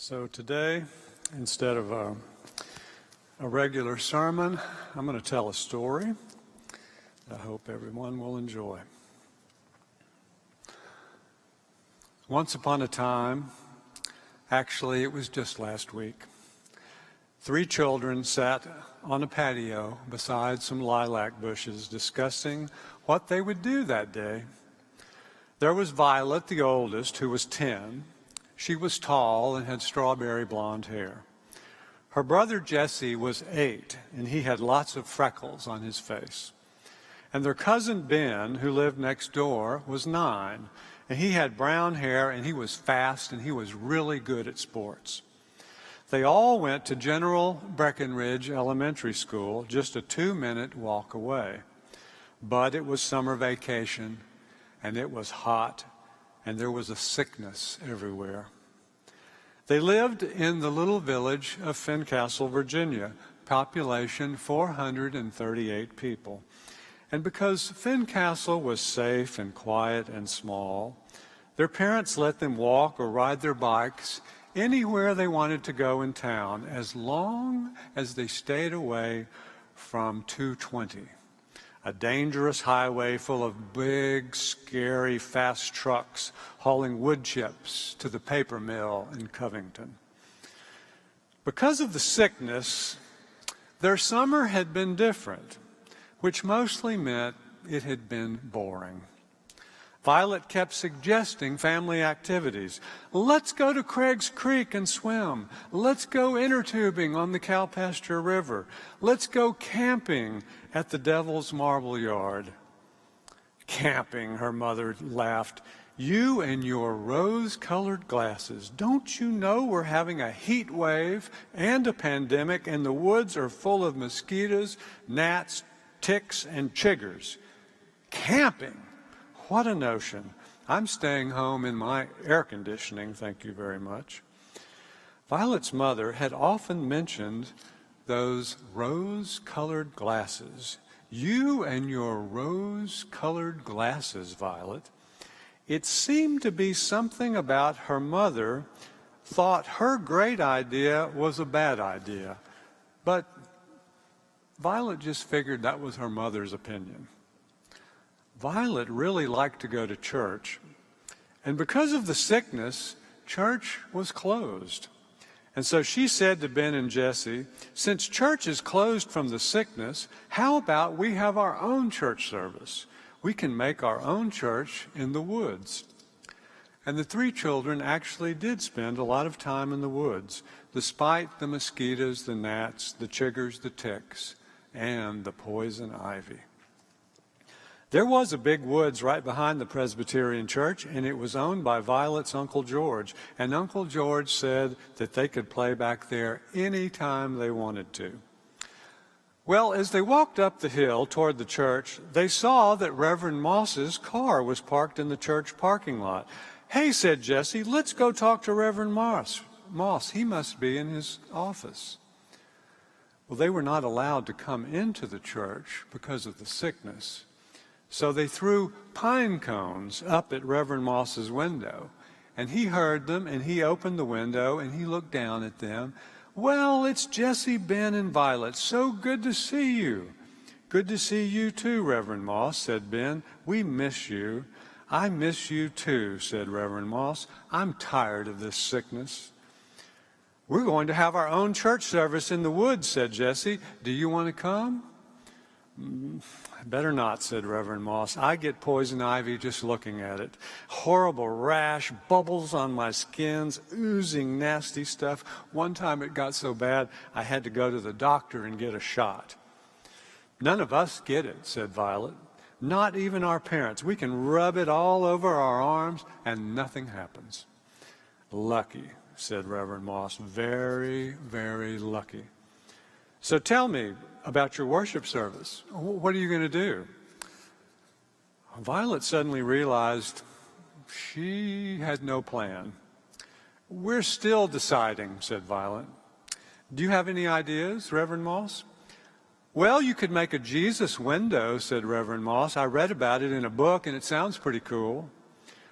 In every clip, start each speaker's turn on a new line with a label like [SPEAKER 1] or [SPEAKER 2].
[SPEAKER 1] So today, instead of a regular sermon, I'm going to tell a story I hope everyone will enjoy. Once upon a time, actually it was just last week, 3 children sat on a patio beside some lilac bushes discussing what they would do that day. There was Violet, the oldest, who was 10. She was tall and had strawberry blonde hair. Her brother Jesse was 8, and he had lots of freckles on his face. And their cousin Ben, who lived next door, was 9, and he had brown hair, and he was fast, and he was really good at sports. They all went to General Breckenridge Elementary School, just a 2-minute walk away. But it was summer vacation, and it was hot, and there was a sickness everywhere. They lived in the little village of Fincastle, Virginia, population 438 people. And because Fincastle was safe and quiet and small, their parents let them walk or ride their bikes anywhere they wanted to go in town, as long as they stayed away from 220. A dangerous highway full of big, scary, fast trucks hauling wood chips to the paper mill in Covington. Because of the sickness, their summer had been different, which mostly meant it had been boring. Violet kept suggesting family activities. Let's go to Craig's Creek and swim. Let's go inner tubing on the Cowpasture River. Let's go camping at the Devil's Marble Yard. Camping, her mother laughed. You and your rose-colored glasses. Don't you know we're having a heat wave and a pandemic, and the woods are full of mosquitoes, gnats, ticks, and chiggers? Camping. What a notion. I'm staying home in my air conditioning, thank you very much. Violet's mother had often mentioned those rose-colored glasses. You and your rose-colored glasses, Violet. It seemed to be something about her mother thought her great idea was a bad idea. But Violet just figured that was her mother's opinion. Violet really liked to go to church, and because of the sickness, church was closed. And so she said to Ben and Jesse, since church is closed from the sickness, how about we have our own church service? We can make our own church in the woods. And the 3 children actually did spend a lot of time in the woods, despite the mosquitoes, the gnats, the chiggers, the ticks, and the poison ivy. There was a big woods right behind the Presbyterian church, and it was owned by Violet's Uncle George. And Uncle George said that they could play back there any time they wanted to. Well, as they walked up the hill toward the church, they saw that Reverend Moss's car was parked in the church parking lot. Hey, said Jesse, let's go talk to Reverend Moss. He must be in his office. Well, they were not allowed to come into the church because of the sickness. So they threw pine cones up at Reverend Moss's window, and he heard them, and he opened the window, and he looked down at them. Well, it's Jesse, Ben, and Violet. So good to see you. Good to see you too, Reverend Moss, said Ben. We miss you. I miss you too, said Reverend Moss. I'm tired of this sickness. We're going to have our own church service in the woods, said Jesse. Do you want to come? Better not, said Reverend Moss. I get poison ivy just looking at it. Horrible rash, bubbles on my skins, oozing nasty stuff. One time it got so bad I had to go to the doctor and get a shot. None of us get it, said Violet. Not even our parents. We can rub it all over our arms and nothing happens. Lucky, said Reverend Moss. Very, very lucky. So tell me about your worship service. What are you going to do? Violet suddenly realized she had no plan. We're still deciding, said Violet. Do you have any ideas, Reverend Moss? Well, you could make a Jesus window, said Reverend Moss. I read about it in a book, and it sounds pretty cool.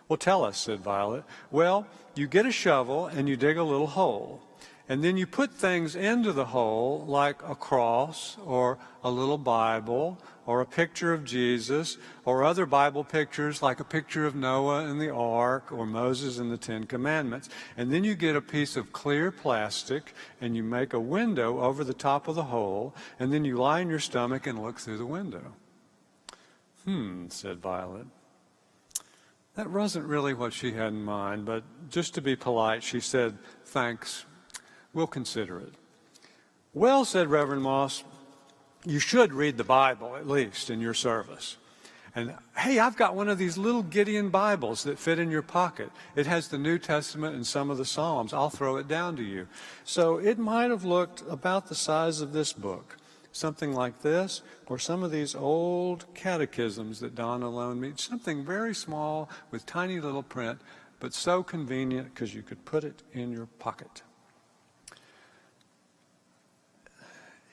[SPEAKER 1] Well, tell us, said Violet. Well, you get a shovel and you dig a little hole. And then you put things into the hole like a cross or a little Bible or a picture of Jesus or other Bible pictures like a picture of Noah and the ark or Moses and the Ten Commandments. And then you get a piece of clear plastic and you make a window over the top of the hole, and then you lie on your stomach and look through the window. Said Violet. That wasn't really what she had in mind, but just to be polite, she said, thanks. We'll consider it. Well, said Reverend Moss, you should read the Bible, at least, in your service. And, hey, I've got one of these little Gideon Bibles that fit in your pocket. It has the New Testament and some of the Psalms. I'll throw it down to you. So it might have looked about the size of this book, something like this, or some of these old catechisms that Donna loaned me, something very small with tiny little print, but so convenient because you could put it in your pocket.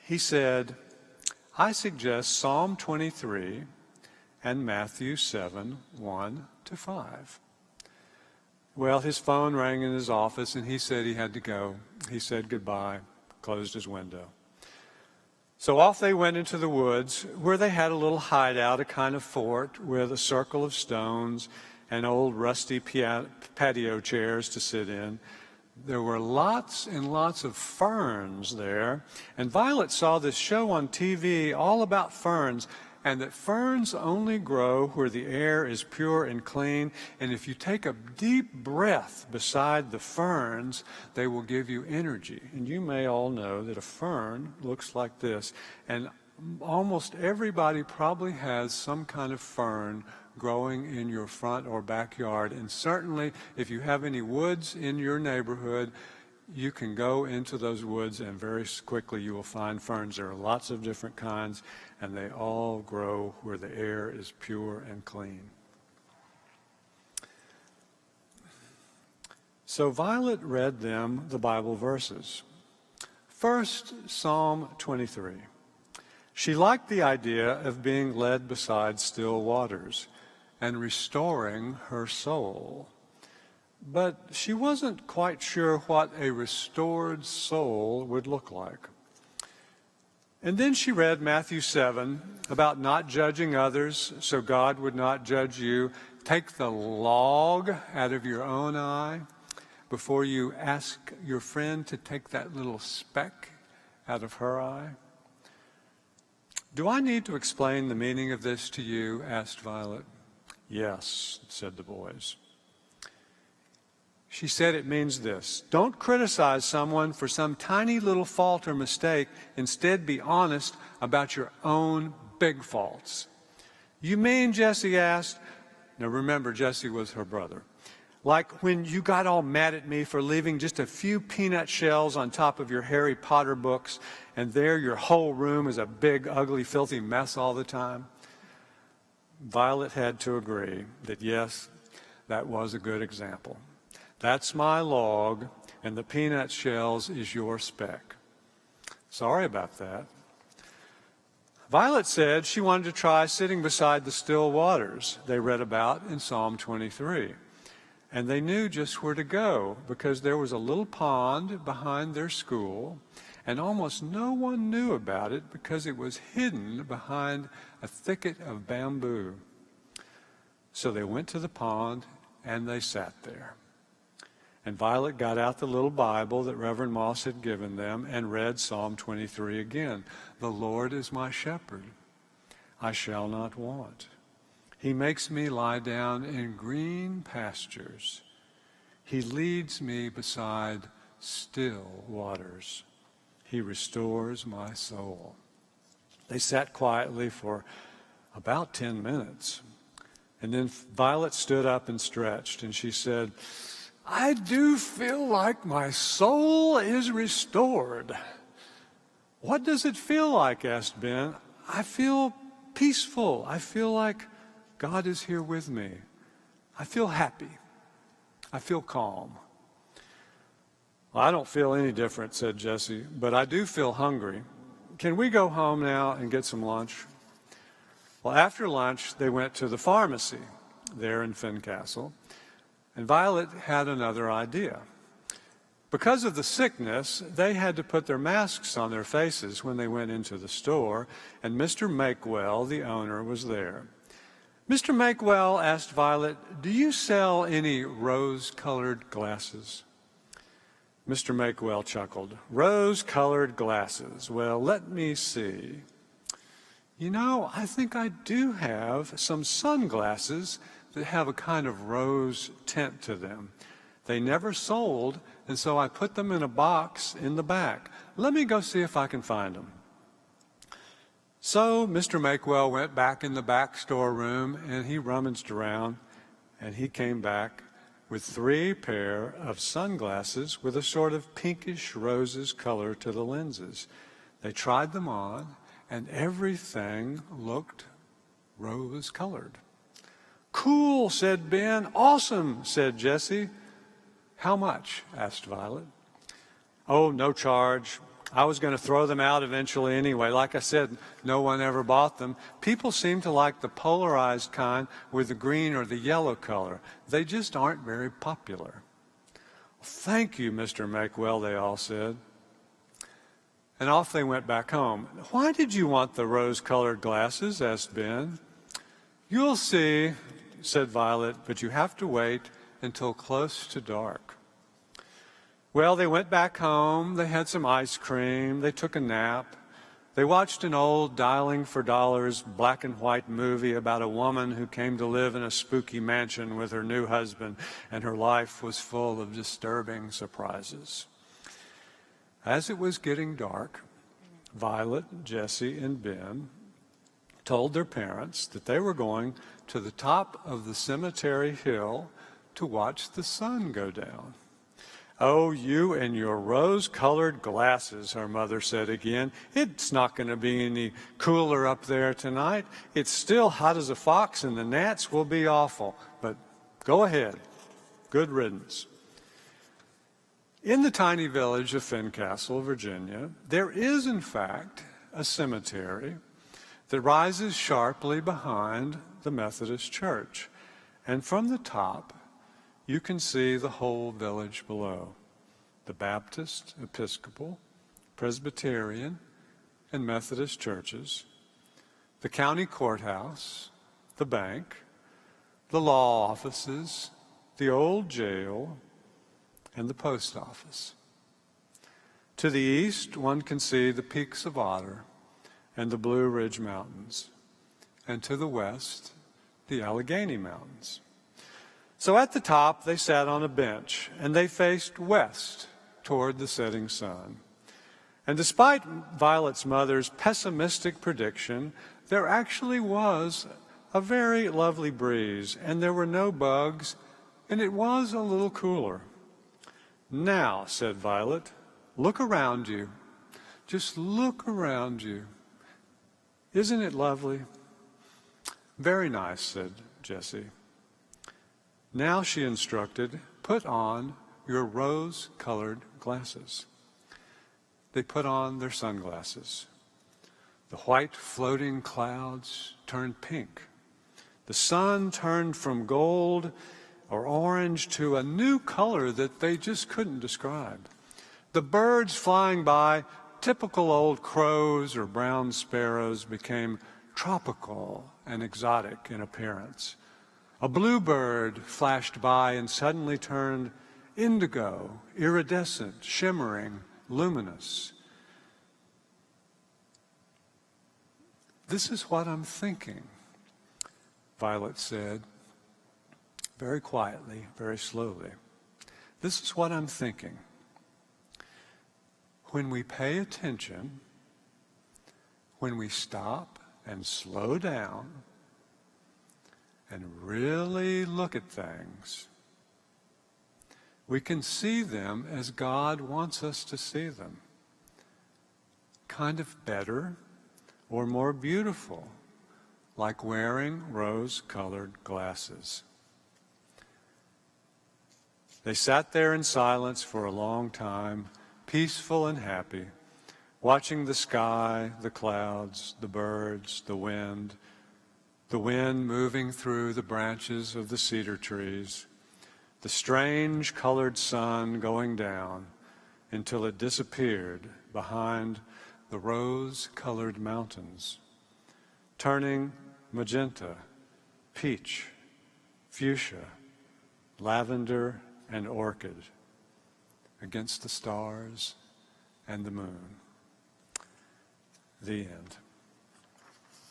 [SPEAKER 1] He said, I suggest Psalm 23 and Matthew 7, 1-5. Well, his phone rang in his office, and he said he had to go. He said goodbye, closed his window. So off they went into the woods, where they had a little hideout, a kind of fort, with a circle of stones and old rusty patio chairs to sit in. There were lots and lots of ferns there, and Violet saw this show on TV all about ferns, and that ferns only grow where the air is pure and clean, and if you take a deep breath beside the ferns, they will give you energy. And you may all know that a fern looks like this, and almost everybody probably has some kind of fern growing in your front or backyard. And certainly, if you have any woods in your neighborhood, you can go into those woods and very quickly you will find ferns. There are lots of different kinds, and they all grow where the air is pure and clean. So Violet read them the Bible verses. First, Psalm 23. She liked the idea of being led beside still waters and restoring her soul. But she wasn't quite sure what a restored soul would look like. And then she read Matthew 7 about not judging others so God would not judge you. Take the log out of your own eye before you ask your friend to take that little speck out of her eye. Do I need to explain the meaning of this to you? Asked Violet. Yes, said the boys. She said it means this: don't criticize someone for some tiny little fault or mistake. Instead, be honest about your own big faults. You mean, Jesse asked. Now remember, Jesse was her brother. Like when you got all mad at me for leaving just a few peanut shells on top of your Harry Potter books, and there your whole room is a big, ugly, filthy mess all the time? Violet had to agree that yes, that was a good example. That's my log, and the peanut shells is your speck. Sorry about that. Violet said she wanted to try sitting beside the still waters they read about in Psalm 23. And they knew just where to go because there was a little pond behind their school, and almost no one knew about it because it was hidden behind a thicket of bamboo. So they went to the pond and they sat there. And Violet got out the little Bible that Reverend Moss had given them and read Psalm 23 again. The Lord is my shepherd. I shall not want. He makes me lie down in green pastures. He leads me beside still waters. He restores my soul. They sat quietly for about 10 minutes. And then Violet stood up and stretched, and she said, I do feel like my soul is restored. What does it feel like? Asked Ben. I feel peaceful. I feel like God is here with me. I feel happy. I feel calm. Well, I don't feel any different, said Jesse, but I do feel hungry. Can we go home now and get some lunch? Well, after lunch, they went to the pharmacy there in Fincastle. And Violet had another idea. Because of the sickness, they had to put their masks on their faces when they went into the store, and Mr. Makewell, the owner, was there. Mr. Makewell asked Violet, "Do you sell any rose-colored glasses?" Mr. Makewell chuckled. "Rose-colored glasses. Well, let me see. You know, I think I do have some sunglasses that have a kind of rose tint to them. They never sold, and so I put them in a box in the back. Let me go see if I can find them." So Mr. Makewell went back in the back storeroom, and he rummaged around, and he came back with 3 pair of sunglasses with a sort of pinkish roses color to the lenses. They tried them on, and everything looked rose-colored. "Cool," said Ben. "Awesome," said Jessie. "How much?" asked Violet. "Oh, no charge. I was going to throw them out eventually anyway. Like I said, no one ever bought them. People seem to like the polarized kind with the green or the yellow color. They just aren't very popular." "Thank you, Mr. Makewell," they all said. And off they went back home. "Why did you want the rose-colored glasses?" asked Ben. "You'll see," said Violet, "but you have to wait until close to dark." Well, they went back home, they had some ice cream, they took a nap, they watched an old Dialing for Dollars black and white movie about a woman who came to live in a spooky mansion with her new husband, and her life was full of disturbing surprises. As it was getting dark, Violet, Jessie, and Ben told their parents that they were going to the top of the cemetery hill to watch the sun go down. "Oh, you and your rose-colored glasses," her mother said again. "It's not going to be any cooler up there tonight. It's still hot as a fox, and the gnats will be awful. But go ahead. Good riddance." In the tiny village of Fincastle, Virginia, there is, in fact, a cemetery that rises sharply behind the Methodist Church. And from the top, you can see the whole village below: the Baptist, Episcopal, Presbyterian, and Methodist churches, the county courthouse, the bank, the law offices, the old jail, and the post office. To the east, one can see the peaks of Otter and the Blue Ridge Mountains, and to the west, the Allegheny Mountains. So at the top, they sat on a bench, and they faced west toward the setting sun. And despite Violet's mother's pessimistic prediction, there actually was a very lovely breeze, and there were no bugs, and it was a little cooler. "Now," said Violet, "look around you. Just look around you. Isn't it lovely?" "Very nice," said Jessie. "Now," she instructed, "put on your rose-colored glasses." They put on their sunglasses. The white floating clouds turned pink. The sun turned from gold or orange to a new color that they just couldn't describe. The birds flying by, typical old crows or brown sparrows, became tropical and exotic in appearance. A bluebird flashed by and suddenly turned indigo, iridescent, shimmering, luminous. "This is what I'm thinking," Violet said, very quietly, very slowly. "This is what I'm thinking. When we pay attention, when we stop and slow down and really look at things, we can see them as God wants us to see them. Kind of better or more beautiful, like wearing rose-colored glasses." They sat there in silence for a long time, peaceful and happy, watching the sky, the clouds, the birds, the wind moving through the branches of the cedar trees, the strange colored sun going down until it disappeared behind the rose-colored mountains, turning magenta, peach, fuchsia, lavender, and orchid against the stars and the moon. The end.